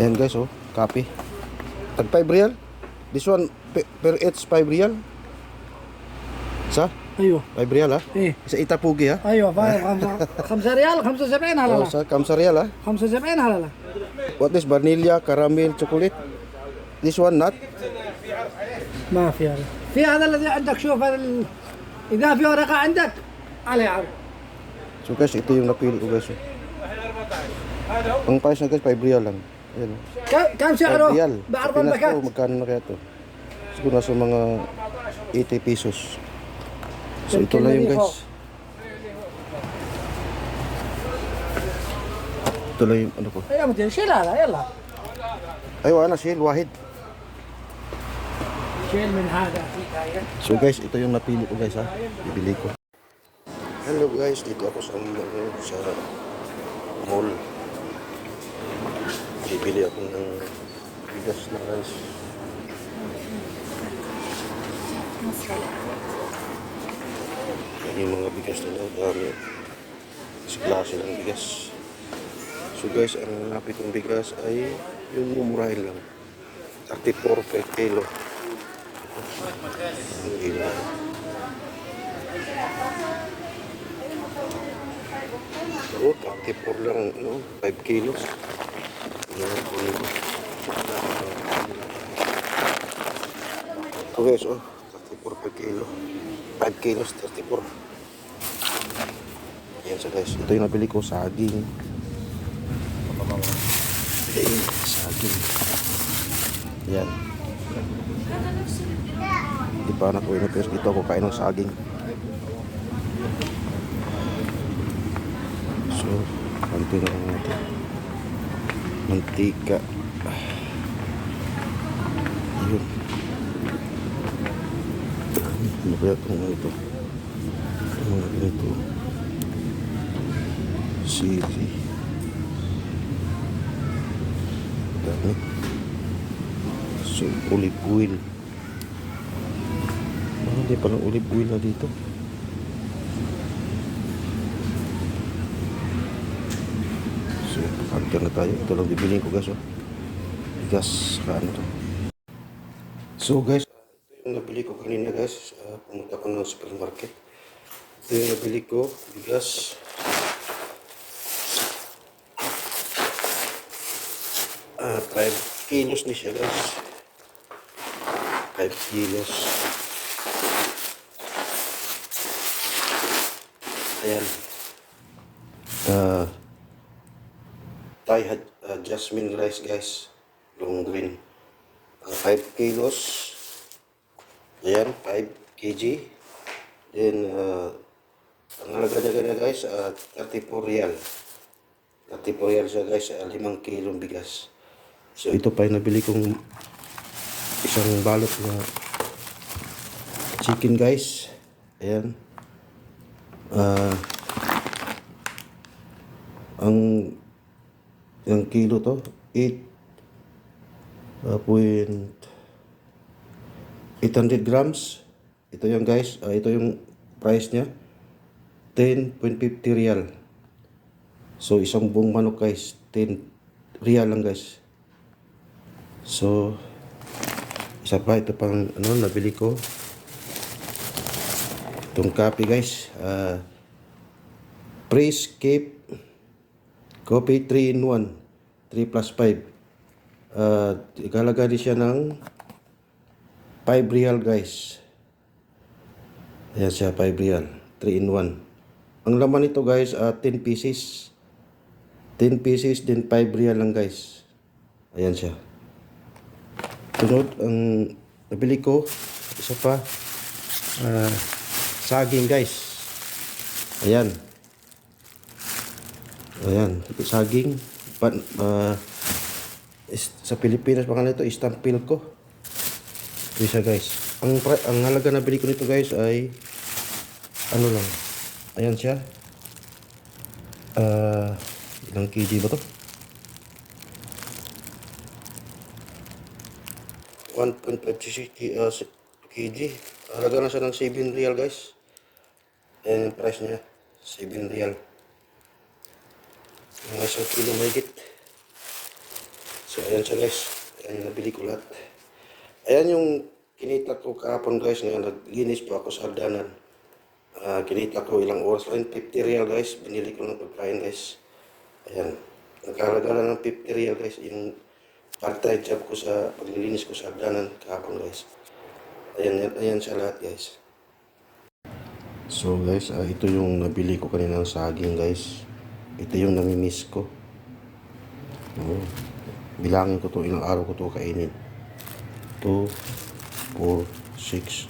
Ayan guys, oh, copy. Tag 5 real. This one per each 5 real. Sa? ايوه 5 real ha. ايه Sa itapugi ha. ايوه فاهم 5 ريال 75 هلا Oh, لا sa kamsa real ha. 75 هلا لا What is vanilla, caramel, chocolate? This one not. ما في هذا في هذا الذي عندك شوف هذا اذا في ورقه عندك عليه عرض So guys, ito yung napili ko guys. Ang price na guys, 5 real lang. Ayan. كم 5 سعره real. بعرض Sa Pinas الباكات po, magkano na kaya to? Siguro nasa mga 80 pesos. So ito lang yung guys. Ito lang yung ano ko. يا مدير شيل هذا يلا Ay, wala na shell, wahid. شيل من هذا So guys, ito yung napili ko guys ha. Bibili ko. Hello guys, dito ako sa mall. Bibili ako ng bigas na rice. Yung mga bigas nila, dami. Kasi klase ng bigas. So guys, ang napit kong bigas ay yung mumurahin lang. 34 per kilo. Ang ilo. So, 34 lang, no? 5 kilos. Yan, kunin ko. So guys, oh, 34 per kilo. 5 kilos, 34. Yan so guys, ito yung nabili ko, saging. Ayan, saging. Yan. Hindi pa na ko yun, pero dito ako kain ng saging. So, konti na lang natin. Mantika. Ayun. Ano ba itong mga ito? Itong mga ganito. Sili. Dami. So, olive oil. Hindi pa ng olive oil na dito. So, pagkakita na tayo. Ito lang bibiliin ko guys. Oh. Bigas ka ano to. So guys, ito yung nabili ko kanina guys. Pumunta ko ng supermarket. Ito yung nabili ko. Bigas. 5 kilos ni siya guys. 5 kilos. Ayan. Thai jasmine rice guys. Long green. 5 kilos. Ayan, 5 kg. Then, ang halaga niya guys, 34 real. 34 real siya guys, 5 kilong bigas. So, ito pa yung nabili kong isang balot na chicken guys. Ayan. Ang kilo to 800 grams. Ito yung guys, ito yung price niya 10.50 real. So isang buong manok guys 10 real lang guys. So isa pa, ito pang ano nabili ko, itong coffee guys, Praise Cape Coffee 3 in 1 3 plus 5. Ikalaga din siya ng 5 real guys. Ayan siya, 5 real 3 in 1. Ang laman nito guys, 10 pieces 10 pieces din 5 real lang guys. Ayan siya. Sunod, ang nabili ko isa pa, saging guys. Ayan. Ayan, ito saging. Sa Pilipinas pangalan ito, Istampilco. Ito siya guys. Ang halaga na bili ko nito guys ay ano lang. Ayan siya. Ilang kg ba to? 1.5 kg. Halaga na siya ng 7 real guys. Ayan yung price niya. 7 real. Mga 1 kilo mahigit. So ayan siya guys. Ayan yung nabili ko lahat. Ayan yung kinita ko kahapon guys na naglinis po ako sa hagdanan. Kinita ko ilang oras lang, 50 real guys. Binili ko ng pagkain guys. Ayan. Nagkahalaga na ng 50 real guys. Yung part-time job ko sa paglilinis ko sa hagdanan kahapon guys. Ayan siya lahat guys. So guys, ito yung nabili ko kanina ng saging guys. Ito yung namimiss ko. Bilangin ko to, ilang araw ko to kainin. 2, 4, 6,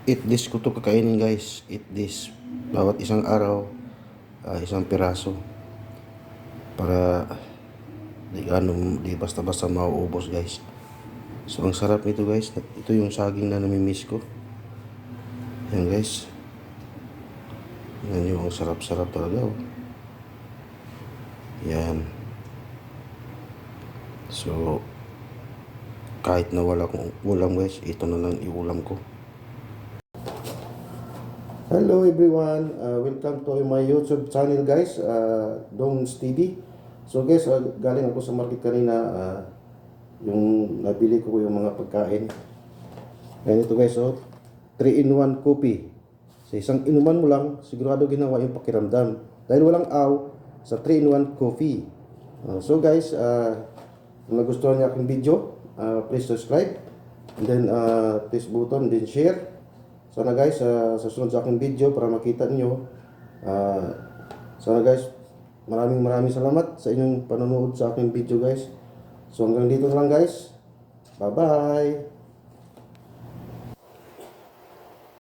8 days ko to kakainin guys. 8 days. Bawat isang araw, isang piraso. Para di basta-basta mauubos guys. So ang sarap nito guys. Ito yung saging na namimiss ko. Yan guys. Yan yung sarap-sarap talaga. Yan. So kahit na wala akong ulam guys, ito na lang iulam ko. Hello everyone, welcome to my YouTube channel guys, Dongs TV. So guys, galing ako sa market kanina, yung nabili ko yung mga pagkain. Ayan ito guys, 3-in-1 coffee. Sa isang inuman mo lang, sigurado ginawa yung pakiramdam. Dahil walang aw sa 3-in-1 coffee. So guys, kung nagustuhan niyo aking video, please subscribe. And then please button, then share. Sana guys, sa sunod sa aking video para makita niyo. Sana guys, maraming salamat sa inyong panonood sa aking video guys. So hanggang dito na lang guys. Bye bye.